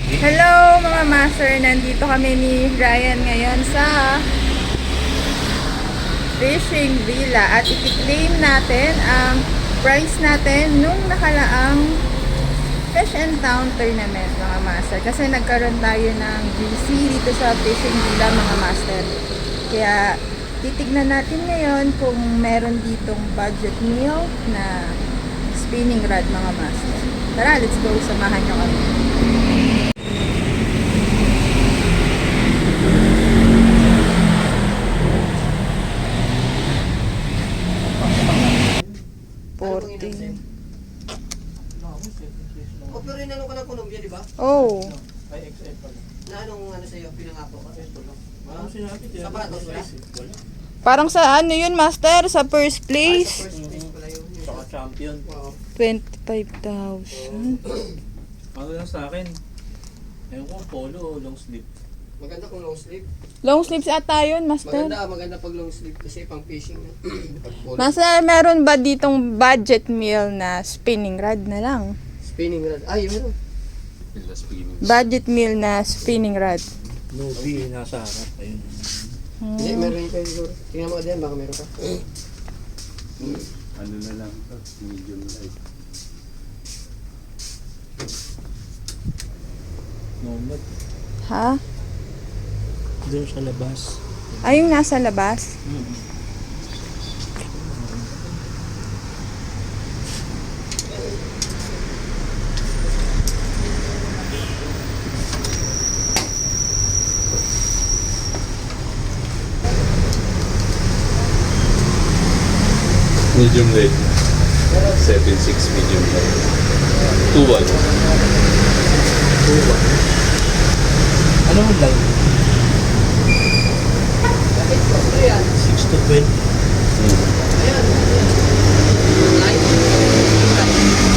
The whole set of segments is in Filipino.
Hello mga master, nandito kami ni Ryan ngayon sa Fishing Villa at i-claim natin ang prize natin nung nakalaang Fish and Town tournament mga master. Kasi nagkaroon tayo ng GC dito sa Fishing Villa mga master. Kaya titignan natin ngayon kung meron ditong budget meal na spinning rod mga master. Tara, let's go, samahan nyo kami. O pero inano ka ng Colombia, di ba? Oh. Ay, XL pala. Na anong ano sa'yo, pinangako ka? Ito lang. Ano sinabi? Sapatos ba? Wala. Parang sa ano yun, master? Sa first Ay, place? sa first place pala yun. Saka champion. Wow. 25,000. Ano lang sa akin? Ewan ko, polo o long sleeve. Maganda kung long sleeve. Long sleeves ata yun, master. Maganda pag long sleeve kasi pang fishing na. Pag polo. Master, meron ba ditong budget meal na spinning rod na lang? Spinning rod. Ay, yun. Budget meal na spinning rod. Novi, nasa harap. Ayun. Hindi, meron yung kayo siguro. Tingnan mo ka din, baka meron ka. Ano na lang ito, medium light. Nomad. Ha? Doon sa labas. Ay, yung nasa labas? Medium light. 7.6 medium light. 2.1. Ano ang light? 6 to 20. Light.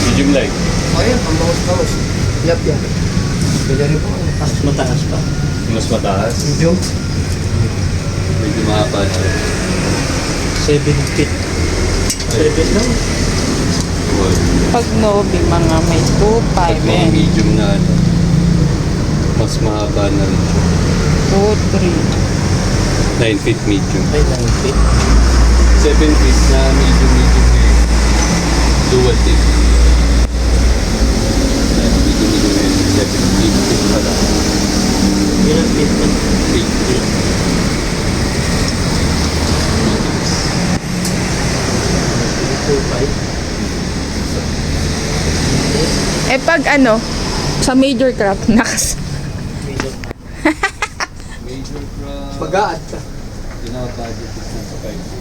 Medium light. O yan, pambangus-bangus. Yap yan. Pwede rin po. Mas mataas pa. Mas mataas. Medium. Medyo mahaba na. 7 feet. 7 lang. 2.1. Pag Novi, mga may 2, Pag 5, mga and medium na ano, mas mahaba na rin siya. 2, 9 feet medium. Ay, 9 feet. 7 feet na medium eh. Dual tip. Medium 7 feet pala. Ilang feet na? 8 feet. 2, 5. Eh pag ano, sa major craft, nakas. Medium. Major craft. Pag-aad ka. Pinaka-budget is nasa 5K.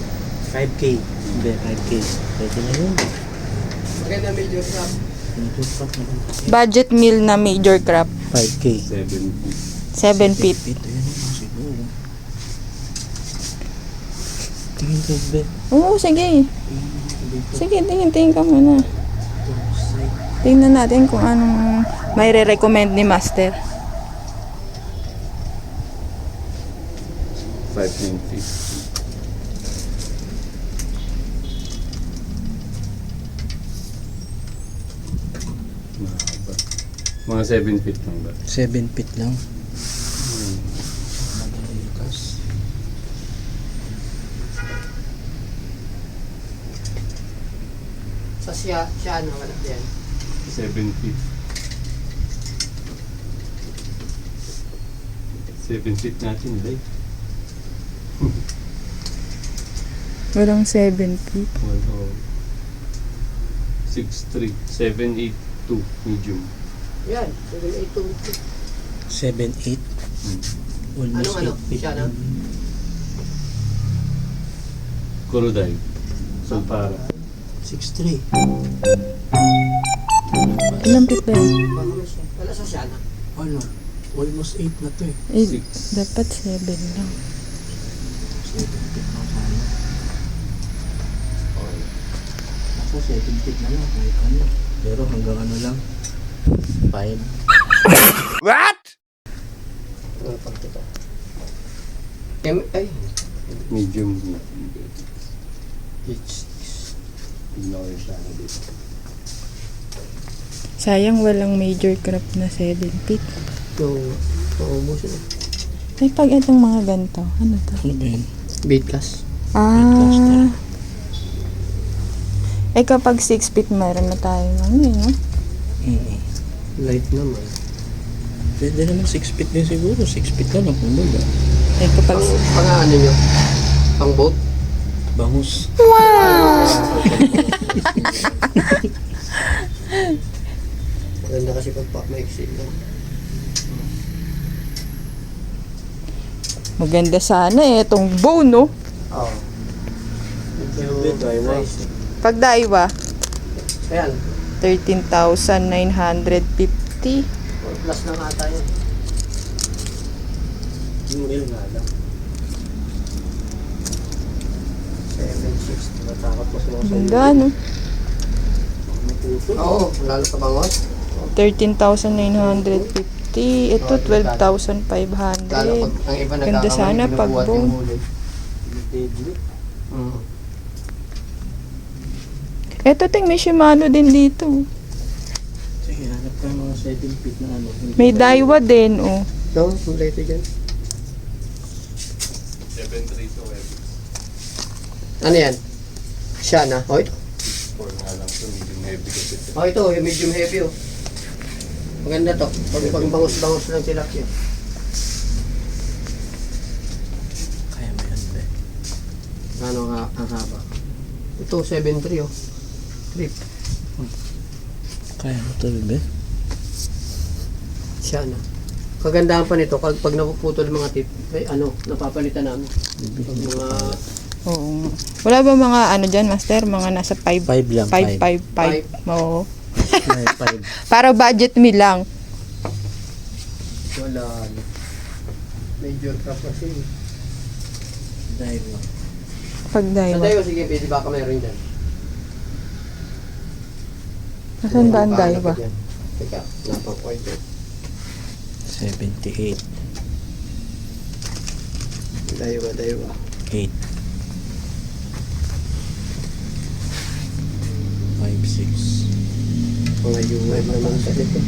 5K. Hindi, 5K. Pwede na yun. Maganda medium crab. Medium craft na lang. Budget meal na major craft, 5K. 7 feet. 7 feet. Ayun na, siguro. Tingin ko, be. Oo, sige. Sige, tingin ka muna. Tingnan natin kung anong may re-recommend ni master. 5.50. Mahaba. Mga 7 feet lang ba? 7 feet lang. Sa siya ano, wala yan. 7 feet. 7 feet natin, like. Walang 7 feet. 6'3", 7'8", 2", medium. Yan, 782. 7, 8. Almost Anong 8 feet. siya na? Kuroday. Sulpara. 6'3". Ilang feet ba yun? Baka may siya. Wala sa siya na. Ano? Almost 8 na to eh. Eh, Six. dapat 7 lang. 7 feet na sana. Ako 7 feet na lang kahit ano. Pero hanggang ano lang. 5. Ano pag ito? Ay, Medium. H6. Ignore siya na dito. Sayang walang major craft na 7 feet. Oo. Maubos yun. Ay, pag itong mga ganito, ano to? Ano ba yun? Beatcast. Ah. Eh, kapag 6 feet, mayroon na tayo. Ano yun, no? Oo. Light naman. Pwede naman 6 feet din siguro. 6 feet na lang kung baga. Eh, kapag... Pang-ano nyo? Pang boat? Bangus. Maganda kasi pag maiksi lang. Maganda sana eh, itong bow, no? Oo. Medyo nice. Pag daiwa, Ayan. 13,950. Plus na ata yun. yung real nga lang. 760. Matakot mo sa Ganda, no? May puso. Oo, lalo sa bangos. 13,950. Ito, 12,500. Lalo pag ang iba Ganda sana pag binubuhat bow. yung huli. Deadly. Ito, ting, may Shimano din dito. Sige, hanap ka ng mga 7 feet na ano. May Daiwa din, oh. No, kompleto dyan. 732 heavy. Ano yan? Siya na. Oh, ito. 4 nga lang to, medium heavy kasi ito. Oh, ito. Yung medium heavy, oh. Maganda to. Pag bangus-bangus lang tilapia. Kaya mo yan, be. Ano nga ang haba? Ito, 7.3, oh. Trip. Kaya mo to, be. Siya na. Kagandahan pa nito, pag napuputol mga tip, may ano, napapalitan namin. Pag mga, Oo. Wala ba mga ano dyan, master? Mga nasa 5? 5 lang, 5, 5. 5, 5. Oo. 5. Para budget me lang. wala, major crop kasi. Dahil mo. Pag Sa Daiwa. tayo, sige, pwede baka meron dyan. Nasaan ba ang Paano Daiwa? pa dyan? Teka, napang-order. 78. Daiwa. 8. 5, 6. Mga UM naman sa dito.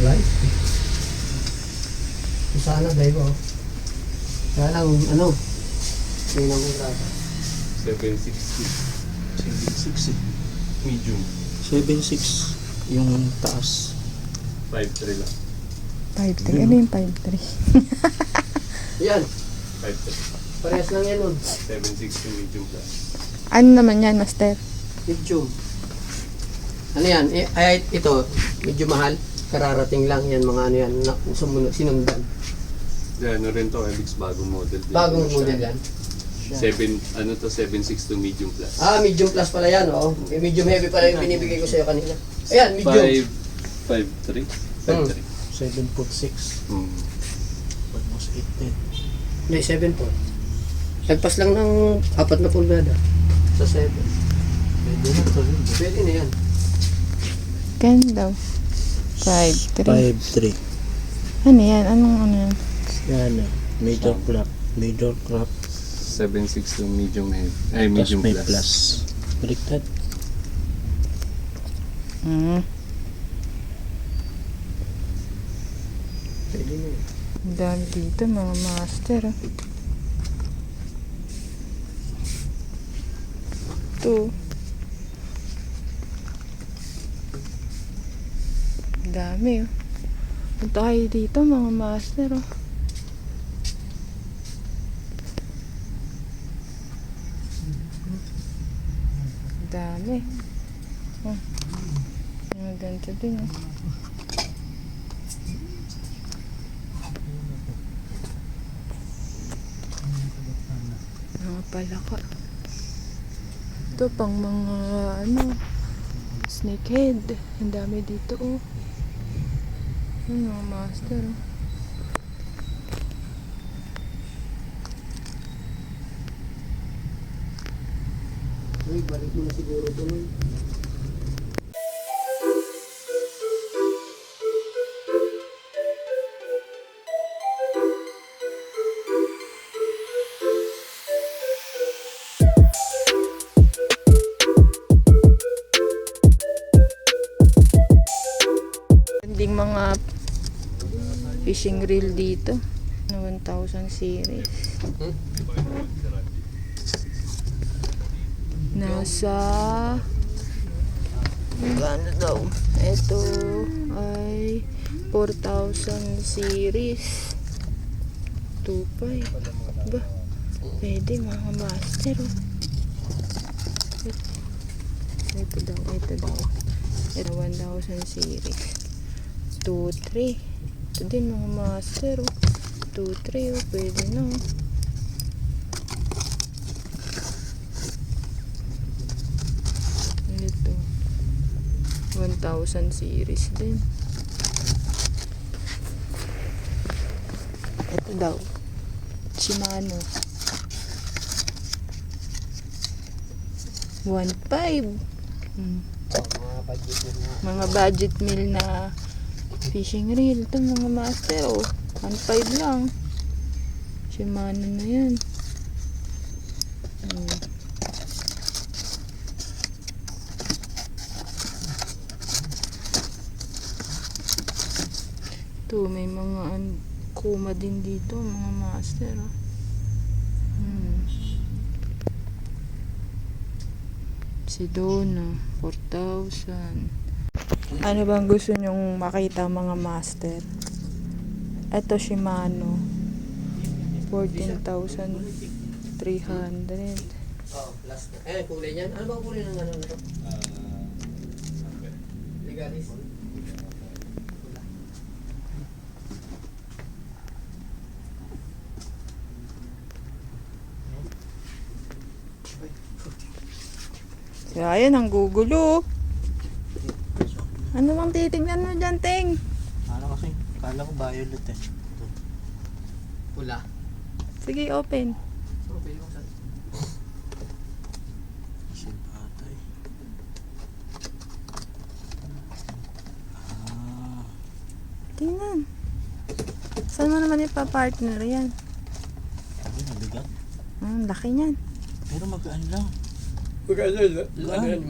Right? Sana Daiwa. Kaya lang, ano, may namurata. 760 7, 6 eh. medium. 7, 6. Yung taas. 5'3 lang. 5'3". Ano yung 5'3"? Yan, 5'3. parehas lang yan nun. 760 medium plus. Ano naman yan, master? Medium. Ano yan? Ay, ito, medyo mahal. Kararating lang yan, mga ano yan, sinundan. Ano rin to, Helix bagong model. din. Bagong model yan. 762 medium plus. Ah, medium plus pala yan, oh. Medium heavy pala yung binibigay ko sa'yo kanina. Ayan, medium. 5'3? 5'3. 7 foot 6. Almost 8 din. Hindi, 7 po. Nagpas lang ng 4 na pulgada. Sa 7. Pwede na to rin. Pwede na yan. Ganda. 5'3". 5, 3. Ano yan? Anong ano yan? Yan ah. Major crop. Major crop. 762 medium heavy. Ay, Tapos medium may plus. plus. Baliktad. Pwede na yan. Ang dami dito, mga master. Oh. Ito. Ang dami, oh. Punta kayo dito, mga master, oh. Ang dami. Oh. Ang ganito din, oh. Mga palaka. Ito pang mga ano, snakehead. Ang dami dito, oh. Yung mga master, oh. Uy, balik mo na siguro ito nun. fishing reel dito. 1,000 series. Hmm? Nasa magkano daw? Ito ay 4,000 series. 2.5. Ba? Pwede mga master. Oh. Ito daw. Ito 1,000 series. 2.3. Ito din mga master. 2.3. Oh. Pwede na. Oh. Ito 1,000 series din. Ito daw Shimano 1.5. Mga budget meal na fishing reel. Ito mga master. Oh. 1.5 lang. Shimano na yan. Ito, may mga kuma din dito, mga master. Oh. Sedona, 4,000. Ano bang gusto nyong makita mga master? Ito Shimano, 14,300. Oh, last na. Eh, kulay niyan. Ano bang kulay ng ano nito? Legalis. So, ayan, ang gugulo. Ano bang titignan mo dyan, Teng? Ano kasi? Kala ko violet eh. Ito. Pula. Sige, open. Okay, yung saan? Isin patay. Ah. Tingnan. Saan mo naman ipapartner yan? Sabi, mabigat. Laki niyan. Pero magaan lang.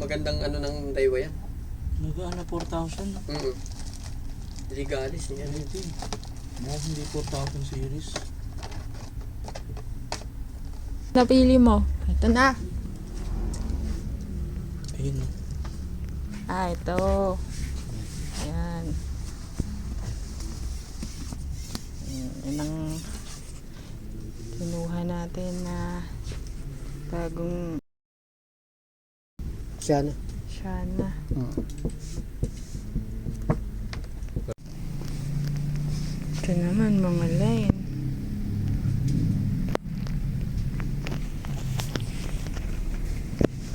Magandang ano ng Daiwa yan. Magaan na 4,000. Legalis yan. Ito eh. Mukhang hindi 4,000 series. Napili mo. Ito na. Ayun o. Ito. Ayan. Yan ang kinuha natin na bagong Sana. Shana. Ito naman mga line.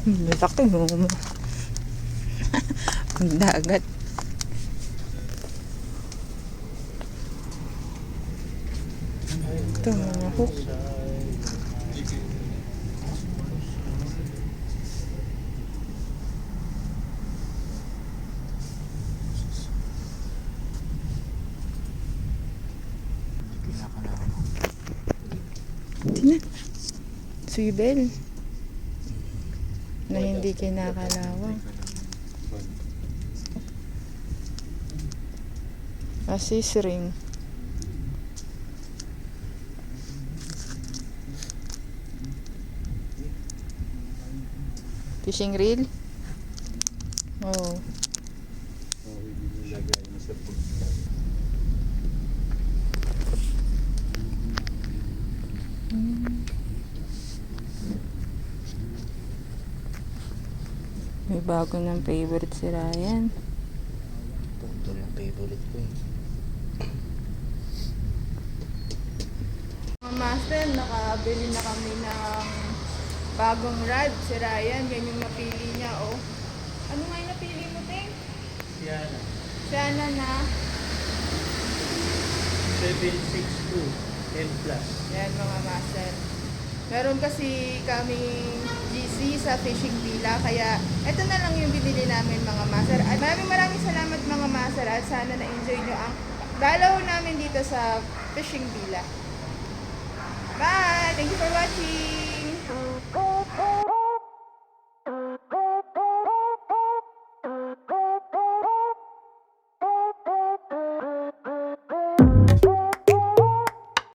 Laki mo. Ang dagat. Ito mga hook. Tingnan. Swivel. Na hindi kinakalawang. Assist ring. Fishing reel? Oh. Nilagay mo sa food. May bago ng favorite si Ryan. Ito lang favorite ko eh. Mga master, nakabili na kami ng bagong rod si Ryan. Yan yung napili niya, oh. Ano nga yung napili mo, Ting? Siana. Sana na. 762 M+. Yan mga master. Meron kasi kaming GC sa Fishing Villa, kaya ito na lang yung binili namin mga master. At maraming salamat mga master at sana na-enjoy nyo ang dalaw namin dito sa Fishing Villa. Bye! Thank you for watching!